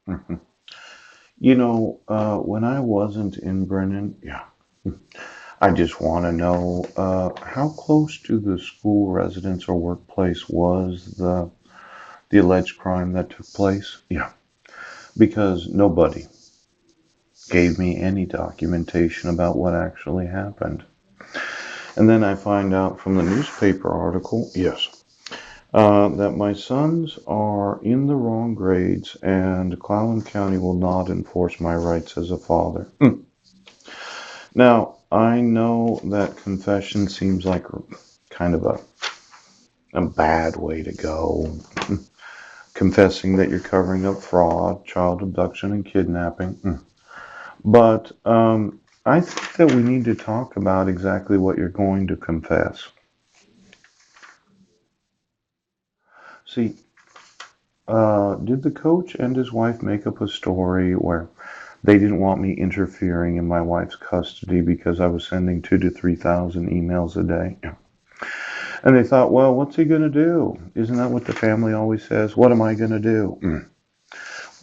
Mhm. When I wasn't in Brennan, yeah, I just want to know how close to the school residence or workplace was the alleged crime that took place? Yeah, because nobody gave me any documentation about what actually happened. And then I find out from the newspaper article, yes, that my sons are in the wrong grades and Clallam County will not enforce my rights as a father. Now, I know that confession seems like kind of a bad way to go. Confessing that you're covering up fraud, child abduction, and kidnapping. But I think that we need to talk about exactly what you're going to confess. See, did the coach and his wife make up a story where they didn't want me interfering in my wife's custody because I was sending 2 to 3 thousand emails a day? And they thought, well, what's he going to do? Isn't that what the family always says? What am I going to do?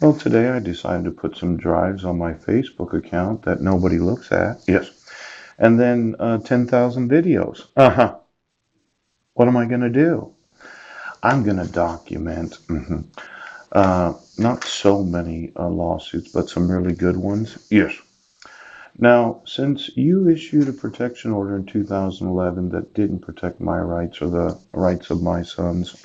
Well, today I decided to put some drives on my Facebook account that nobody looks at. Yes. And then 10,000 videos. What am I going to do? I'm going to document not so many lawsuits, but some really good ones. Yes. Now, since you issued a protection order in 2011 that didn't protect my rights or the rights of my sons,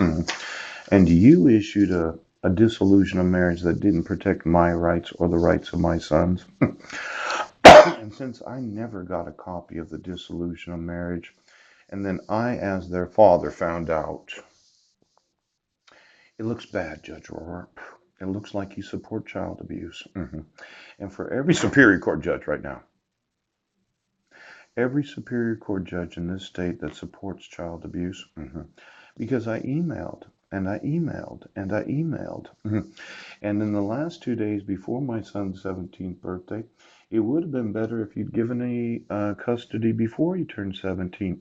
and you issued a dissolution of marriage that didn't protect my rights or the rights of my sons, and since I never got a copy of the dissolution of marriage, and then I, as their father, found out, it looks bad, Judge O'Rourke. It looks like you support child abuse. And for every Superior Court judge right now, every Superior Court judge in this state that supports child abuse, because I emailed and I emailed and I emailed. And in the last 2 days before my son's 17th birthday, it would have been better if you'd given me custody before he turned 17.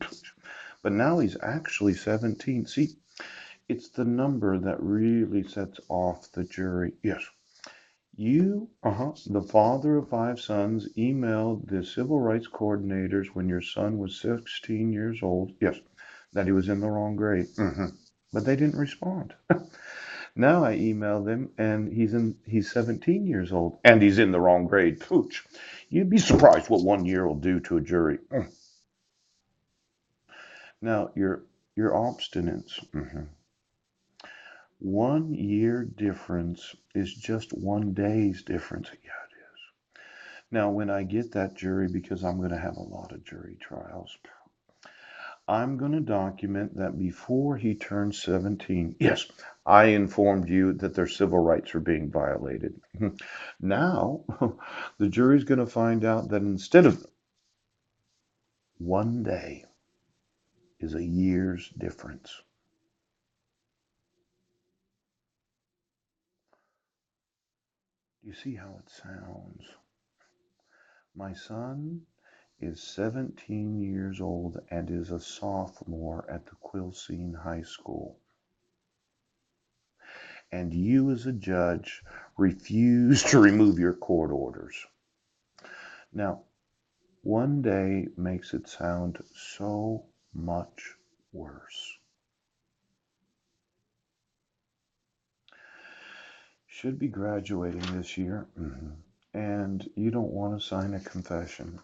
But now he's actually 17. See, it's the number that really sets off the jury. Yes. You, the father of 5 sons, emailed the civil rights coordinators when your son was 16 years old. Yes, that he was in the wrong grade. But they didn't respond. Now I email them and he's 17 years old and he's in the wrong grade. Pooch. You'd be surprised what 1 year will do to a jury. Now your obstinance. 1 year difference is just one day's difference. Yeah, it is. Now, when I get that jury, because I'm going to have a lot of jury trials, I'm going to document that before he turned 17, yes, I informed you that their civil rights are being violated. Now, the jury's going to find out that instead of one day is a year's difference. You see how it sounds? My son is 17 years old and is a sophomore at the Quilcene High School. And you, as a judge, refuse to remove your court orders. Now, one day makes it sound so much worse. Should be graduating this year, and you don't want to sign a confession.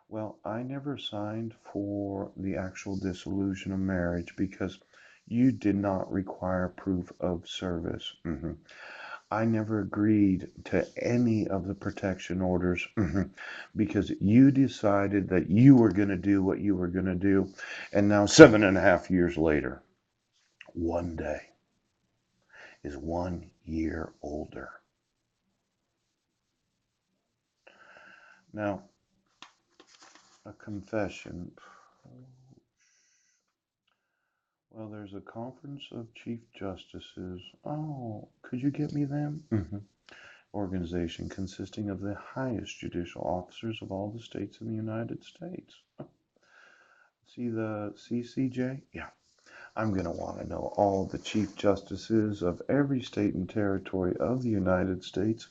Well, I never signed for the actual dissolution of marriage because you did not require proof of service. I never agreed to any of the protection orders because you decided that you were going to do what you were going to do. And now, 7.5 years later, one day is 1 year older. Now, a confession. Well, there's a conference of chief justices. Oh, could you get me them? Organization consisting of the highest judicial officers of all the states in the United States. See the CCJ? Yeah. I'm going to want to know all the chief justices of every state and territory of the United States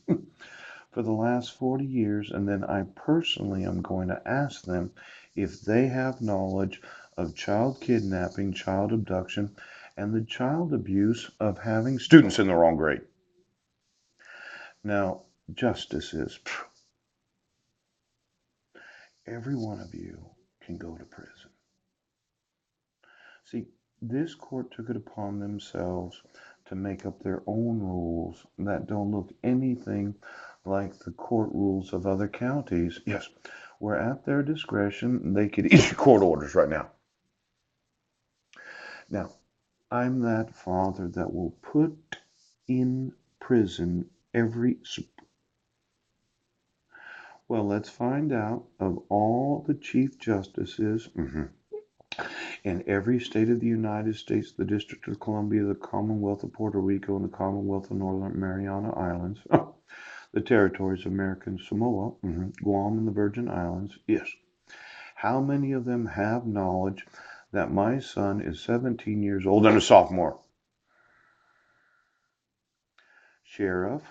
for the last 40 years, and then I personally am going to ask them if they have knowledge of child kidnapping, child abduction, and the child abuse of having students in the wrong grade. Now, justices, every one of you can go to prison. See, this court took it upon themselves to make up their own rules that don't look anything like the court rules of other counties. Yes, where at their discretion they could issue court orders right now. Now, I'm that father that will put in prison every. Well, let's find out of all the chief justices. In every state of the United States, the District of Columbia, the Commonwealth of Puerto Rico, and the Commonwealth of Northern Mariana Islands, the territories of American Samoa, Guam, and the Virgin Islands, yes. How many of them have knowledge that my son is 17 years old and a sophomore? Sheriff,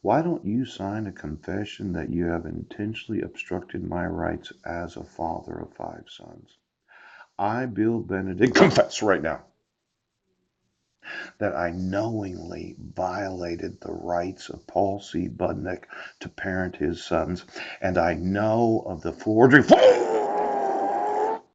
why don't you sign a confession that you have intentionally obstructed my rights as a father of 5 sons? I, Bill Benedict, confess right now that I knowingly violated the rights of Paul C. Budnick to parent his sons, and I know of the forgery